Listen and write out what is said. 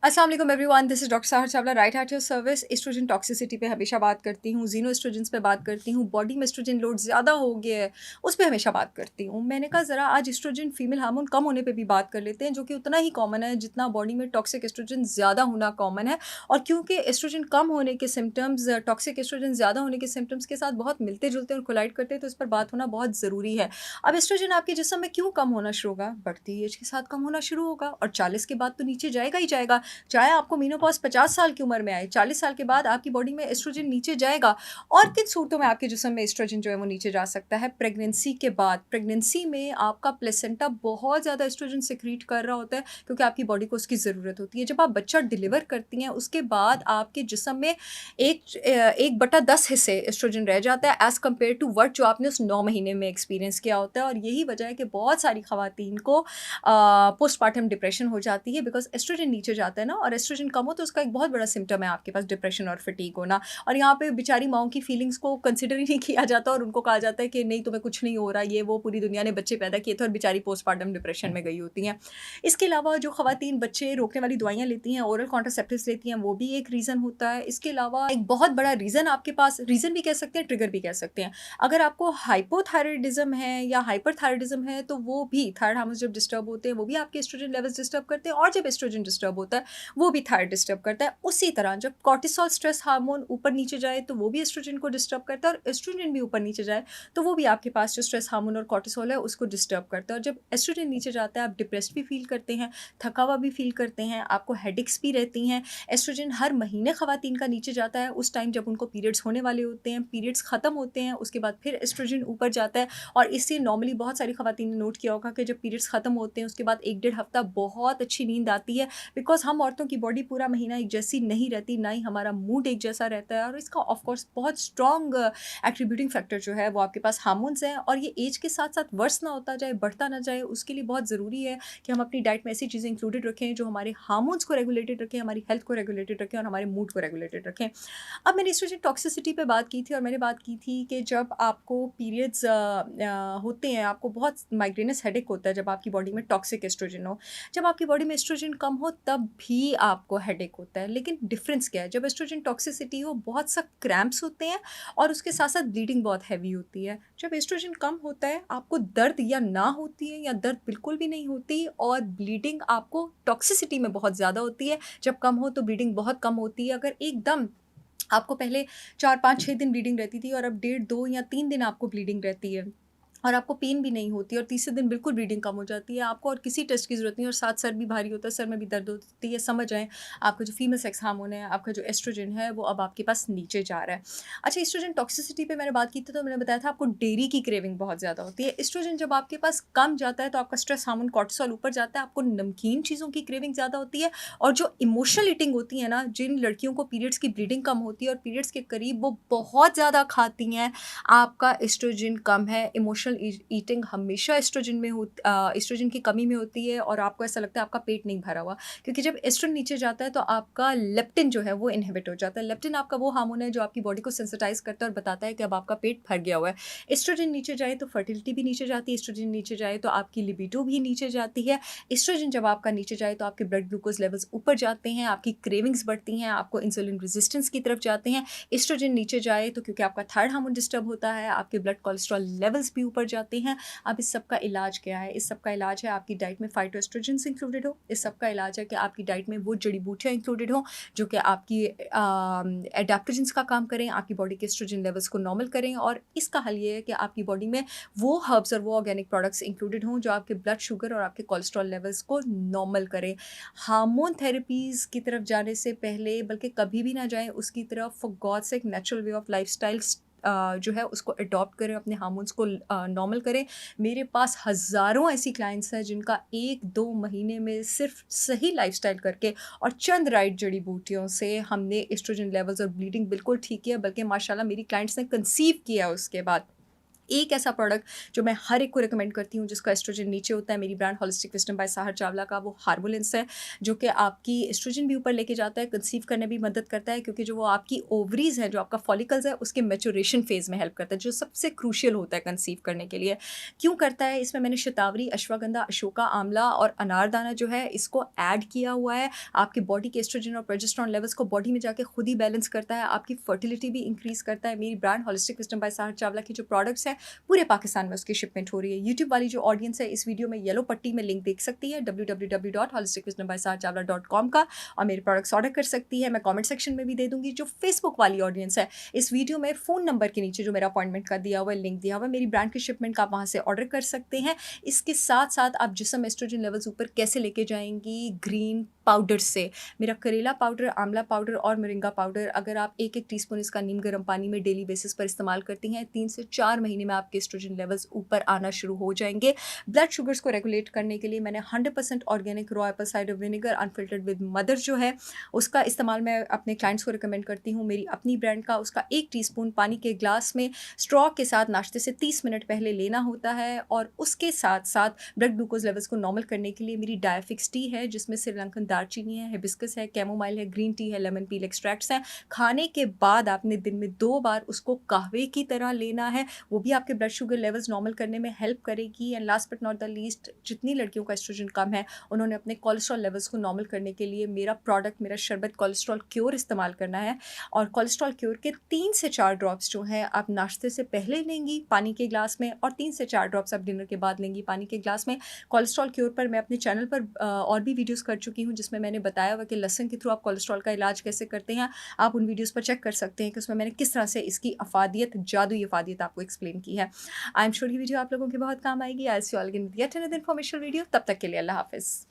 अस्सलाम वालेकुम everyone, this is doctor Sahar Chawla, right heart your service. Estrogen toxicity पे हमेशा बात करती हूँ, ज़ीनो एस्ट्रोजेंस पे बात करती हूँ, बॉडी में एस्ट्रोजन लोड ज़्यादा हो गया है, उस पे हमेशा बात करती हूँ। मैंने कहा ज़रा आज एस्ट्रोजन फीमेल हार्मोन कम होने पे भी बात कर लेते हैं, जो कि उतना ही कॉमन है जितना बॉडी में टॉक्सिक एस्ट्रोजन ज़्यादा होना कॉमन है। और क्योंकि एस्ट्रोजन कम होने के सिम्पटम्स टॉक्सिक एस्ट्रोजन ज़्यादा होने के सिम्पटम्स के साथ बहुत मिलते-जुलते और कोलाइड करते हैं, तो इस पर बात होना बहुत ज़रूरी है। अब एस्ट्रोजन आपके जिस्म में क्यों कम होना शुरू होगा? बढ़ती एज के साथ कम होना शुरू होगा और 40 के बाद तो नीचे जाएगा ही जाएगा। चाहे आपको मेनोपॉज़ 50 साल की उम्र में आए, 40 साल के बाद आपकी बॉडी में एस्ट्रोजन नीचे जाएगा। और किन सूरतों में आपके जिस्म में एस्ट्रोजन जो है वो नीचे जा सकता है? प्रेगनेंसी के बाद। प्रेगनेंसी में आपका प्लेसेंटा बहुत ज़्यादा एस्ट्रोजन सिक्रीट कर रहा होता है, क्योंकि आपकी बॉडी को उसकी ज़रूरत होती है। जब आप बच्चा डिलीवर करती हैं, उसके बाद आपके जिस्म में 1/10 हिस्से एस्ट्रोजन रह जाता है एज़ कम्पेयर टू व्हाट जो आपने उस 9 महीने में एक्सपीरियंस किया होता है। और यही वजह है कि बहुत सारी ख़वातीन को पोस्टपार्टम डिप्रेशन हो जाती है, बिकॉज़ एस्ट्रोजन नीचे जाता है ना, और एस्ट्रोजन कम हो तो उसका एक बहुत बड़ा सिम्पटम है आपके पास डिप्रेशन और फटीग होना। और यहाँ पे बेचारी माँओं की फीलिंग्स को कंसिडर ही नहीं किया जाता और उनको कहा जाता है कि नहीं, तुम्हें कुछ नहीं हो रहा, ये वो पूरी दुनिया ने बच्चे पैदा किए थे और बेचारी पोस्टपार्टम डिप्रेशन में गई होती हैं। इसके अलावा जो ख़वातीन बच्चे रोकने वाली दवाइयाँ लेती हैं, ओरल कॉन्ट्रासेप्टिव्स लेती हैं, वो भी एक रीज़न होता है। इसके अलावा एक बहुत बड़ा रीज़न आपके पास, रीज़न भी कह सकते हैं, ट्रिगर भी कह सकते हैं। अगर आपको हाइपोथायराइडिज़्म है या हाइपरथायराइडिज़्म है, तो वो भी थायराइड हार्मोन्स जब डिस्टर्ब होते हैं, वो भी आपके एस्ट्रोजन लेवल्स डिस्टर्ब करते हैं। और जब एस्ट्रोजन डिस्टर्ब होता है, वो भी थायराइड डिस्टर्ब करता है। उसी तरह जब कॉर्टिसोल स्ट्रेस हार्मोन ऊपर-नीचे जाए, तो वो भी एस्ट्रोजन को डिस्टर्ब करता है, और एस्ट्रोजन भी ऊपर-नीचे जाए, तो वो भी आपके पास जो स्ट्रेस हार्मोन और कॉर्टिसोल है, उसको डिस्टर्ब करता है। और जब एस्ट्रोजन नीचे जाता है, आप डिप्रेस्ड भी फ़ील करते हैं, थका हुआ भी फ़ील करते हैं, आपको हेडेक्स भी रहती हैं। एस्ट्रोजन हर महीने ख़वातीन का नीचे जाता है, उस टाइम जब उनको पीरियड्स होने वाले होते हैं, पीरियड्स ख़त्म होते हैं, उसके बाद फिर एस्ट्रोजन ऊपर जाता है। और इससे नॉर्मली बहुत सारी ख़वातीन ने नोट किया होगा कि जब पीरियड्स ख़त्म होते हैं, उसके बाद 1 डेढ़ हफ़्ता बहुत अच्छी नींद आती है, बिकॉज़ हम औरतों की बॉडी पूरा महीना एक जैसी नहीं रहती, ना ही हमारा मूड एक जैसा रहता है। और इसका ऑफ कोर्स बहुत स्ट्रॉन्ग एट्रीब्यूटिंग फैक्टर जो है वो आपके पास हार्मोन्स हैं। और ये एज के साथ-साथ वर्स ना होता जाए, बढ़ता ना जाए, उसके लिए बहुत ज़रूरी है कि हम अपनी डाइट में ऐसी चीज़ें इंक्लूडेड रखें जो हमारे हार्मोन्स को रेगुलेटेड रखें, हमारी हेल्थ को रेगुलेटेड रखें और हमारे मूड को रेगुलेटेड रखें। अब मैंने एस्ट्रोजन टॉक्सिसिटी पे बात की थी, और मैंने बात की थी कि जब आपको पीरियड्स होते हैं, आपको बहुत माइग्रेनस हेडेक होता है जब आपकी बॉडी में टॉक्सिक एस्ट्रोजन हो। जब आपकी बॉडी में एस्ट्रोजन कम हो, तब भी आपको हेडेक होता है। लेकिन डिफरेंस क्या है? जब एस्ट्रोजन टॉक्सिसिटी हो, बहुत सा क्रैम्प्स होते हैं और उसके साथ-साथ ब्लीडिंग बहुत हेवी होती है। जब एस्ट्रोजन कम होता है, आपको दर्द या ना होती है या दर्द बिल्कुल भी नहीं होती, और ब्लीडिंग आपको टॉक्सिसिटी में बहुत ज़्यादा होती है। जब कम हो तो ब्लीडिंग बहुत कम होती है। अगर एकदम आपको पहले 4, 5, 6 दिन ब्लीडिंग रहती थी और अब डेढ़, 2 या 3 दिन आपको ब्लीडिंग रहती है, और आपको पेन भी नहीं होती, और तीसरे दिन बिल्कुल ब्लीडिंग कम हो जाती है, आपको और किसी टेस्ट की ज़रूरत नहीं, और साथ सर भी भारी होता है, सर में भी दर्द होती है, समझ आएँ आपका जो फीमेल सेक्स हार्मोन है, आपका जो एस्ट्रोजन है, वो अब आपके पास नीचे जा रहा है। अच्छा, एस्ट्रोजन टॉक्सिसिटी पे मैंने बात की थी, तो मैंने बताया था आपको डेयरी की क्रेविंग बहुत ज़्यादा होती है। एस्ट्रोजन जब आपके पास कम जाता है, तो आपका स्ट्रेस हार्मोन कॉर्टिसोल ऊपर जाता है, आपको नमकीन चीज़ों की क्रेविंग ज़्यादा होती है। और जो इमोशनल ईटिंग होती है ना, जिन लड़कियों को पीरियड्स की ब्लीडिंग कम होती है और पीरियड्स के करीब वो बहुत ज़्यादा खाती हैं, आपका एस्ट्रोजन कम है। इमोशनल ईटिंग हमेशा एस्ट्रोजन में एस्ट्रोजन की कमी में होती है, और आपको ऐसा लगता है आपका पेट नहीं भरा हुआ, क्योंकि जब एस्ट्रोजन नीचे जाता है, तो आपका लेप्टिन जो है वो इनहिबिट हो जाता है। लेप्टिन आपका वो हार्मोन है जो आपकी बॉडी को सेंसिटाइज करता है और बताता है कि अब आपका पेट भर गया हुआ है। एस्ट्रोजन नीचे जाए तो फर्टिलिटी भी नीचे जाती है, एस्ट्रोजन नीचे जाए तो आपकी लिबिडो भी नीचे जाती है। एस्ट्रोजन जब आपका नीचे जाए, तो आपके ब्लड ग्लूकोज लेवल्स ऊपर जाते हैं, आपकी क्रेविंग्स बढ़ती हैं, आपको इंसुलिन रेजिस्टेंस की तरफ जाते हैं। एस्ट्रोजन नीचे जाए तो क्योंकि आपका थायराइड हार्मोन डिस्टर्ब होता है, आपके ब्लड कोलेस्ट्रॉल लेवल्स भी ऊपर जाते हैं। अब इस सब का इलाज क्या है? इस सब का इलाज है आपकी डाइट में फाइटोएस्ट्रोजेंस इंक्लूडेड हो। इस सब का इलाज है कि आपकी डाइट में वो जड़ी-बूटियाँ इंक्लूडेड हों, जो कि आपकी एडाप्टोजेंस का काम करें, आपकी बॉडी के एस्ट्रोजन लेवल्स को नॉर्मल करें। और इसका हल ये है कि आपकी बॉडी में वो हर्ब्स और वो ऑर्गेनिक प्रोडक्ट्स इंक्लूडेड हों, जो आपके ब्लड शुगर और आपके कोलेस्ट्रॉल लेवल्स को नॉर्मल करें। हार्मोन थेरेपीज़ की तरफ जाने से पहले, बल्कि कभी भी ना जाएँ उसकी तरफ, for God's sake natural way of lifestyle जो है उसको अडॉप्ट करें, अपने हार्मोन्स को नॉर्मल करें। मेरे पास हज़ारों ऐसी क्लाइंट्स हैं जिनका 1-2 महीने में सिर्फ सही लाइफ़स्टाइल करके और चंद राइट जड़ी-बूटियों से हमने एस्ट्रोजन लेवल्स और ब्लीडिंग बिल्कुल ठीक किया, बल्कि माशाल्लाह मेरी क्लाइंट्स ने कंसीव किया उसके बाद। एक ऐसा प्रोडक्ट जो मैं हर एक को रिकमेंड करती हूँ जिसका एस्ट्रोजन नीचे होता है, मेरी brand holistic wisdom by Sahar Chawla का, वो हार्मोलिंस है, जो कि आपकी एस्ट्रोजन भी ऊपर लेके जाता है, कंसीव करने भी मदद करता है, क्योंकि जो वो आपकी ओवरीज है, जो आपका फॉलिकल्स है, उसके मैच्योरेशन फेज में हेल्प करता है, जो सबसे क्रूशियल होता है कंसीव करने के लिए। क्यों करता है? इसमें मैंने शतावरी, अश्वगंधा, अशोका, आंवला और अनारदाना जो है इसको ऐड किया हुआ है। आपके बॉडी के एस्ट्रोजन और प्रोजेस्टेरॉन लेवल्स को बॉडी में जाके खुद ही बैलेंस करता है, आपकी फर्टिलिटी भी इंक्रीज करता है। मेरी brand holistic wisdom by Sahar Chawla की जो प्रोडक्ट्स हैं पूरे पाकिस्तान में उसकी शिपमेंट हो रही है। यूट्यूब वाली जो ऑडियंस है इस वीडियो में येलो पट्टी में लिंक देख सकती है www.holisticwisdombysaharchavla.com का, और मेरे प्रोडक्ट्स ऑर्डर कर सकती है। मैं कमेंट सेक्शन में भी दे दूंगी। जो फेसबुक वाली ऑडियंस है इस वीडियो में फ़ोन नंबर के नीचे जो मेरा अपॉइंटमेंट का दिया हुआ है, लिंक दिया हुआ है, मेरी ब्रांड की शिपमेंट का आप वहाँ से ऑर्डर कर सकते हैं। इसके साथ साथ आप जिसम एस्ट्रोजन लेवल्स ऊपर कैसे लेके जाएंगी? ग्रीन पाउडर से। मेरा करेला पाउडर, आंवला पाउडर और मोरिंगा पाउडर, अगर आप एक एक टीस्पून इसका नीम गर्म पानी में डेली बेसिस पर इस्तेमाल करती हैं, 3 से 4 महीने में आपके एस्ट्रोजन लेवल्स ऊपर आना शुरू हो जाएंगे। ब्लड शुगर्स को रेगुलेट करने के लिए मैंने 100% organic raw Apple cider vinegar unfiltered with mother जो है उसका इस्तेमाल मैं अपने क्लाइंट्स को रिकमेंड करती हूँ। मेरी अपनी ब्रांड का, उसका 1 टीस्पून पानी के ग्लास में स्ट्रॉ के साथ नाश्ते से 30 मिनट पहले लेना होता है। और उसके साथ साथ ब्लड ग्लूकोज लेवल्स को नॉर्मल करने के लिए मेरी डायफिक्स टी है, जिसमें श्रीलंकन दालचीनी है, हिबिस्कस है, कैमोमाइल है, ग्रीन टी है, लेमन पील एक्सट्रैक्ट्स हैं। खाने के बाद आपने दिन में 2 बार उसको कहवे की तरह लेना है, वो भी आपके ब्लड शुगर लेवल्स नॉर्मल करने में हेल्प करेगी। And last but not the least, जितनी लड़कियों का एस्ट्रोजन कम है उन्होंने अपने कोलेस्ट्रॉल लेवल्स को नॉर्मल करने के लिए मेरा प्रोडक्ट, मेरा शरबत कोलेस्ट्रॉल क्योर इस्तेमाल करना है। और कोलेस्ट्रॉल क्योर के 3 से 4 ड्रॉप्स जो हैं आप नाश्ते से पहले लेंगी पानी के ग्लास में, और 3 से 4 ड्रॉप्स आप डिनर के बाद लेंगी पानी के ग्लास में। कोलेस्ट्रॉल क्योर पर मैं अपने चैनल पर और भी वीडियोस कर चुकी हूँ जिसमें मैंने बताया हुआ कि लहसुन के थ्रू आप कोलेस्ट्रॉल का इलाज कैसे करते हैं। आप उन वीडियोस पर चेक कर सकते हैं कि उसमें मैंने किस तरह से इसकी अफादियत, जादुई अफादियत आपको एक्सप्लेन की है। आई एम श्योर ये वीडियो आप लोगों के बहुत काम आएगी। I see all in yet another informational video. तब तक के लिए अल्लाह हाफिज़।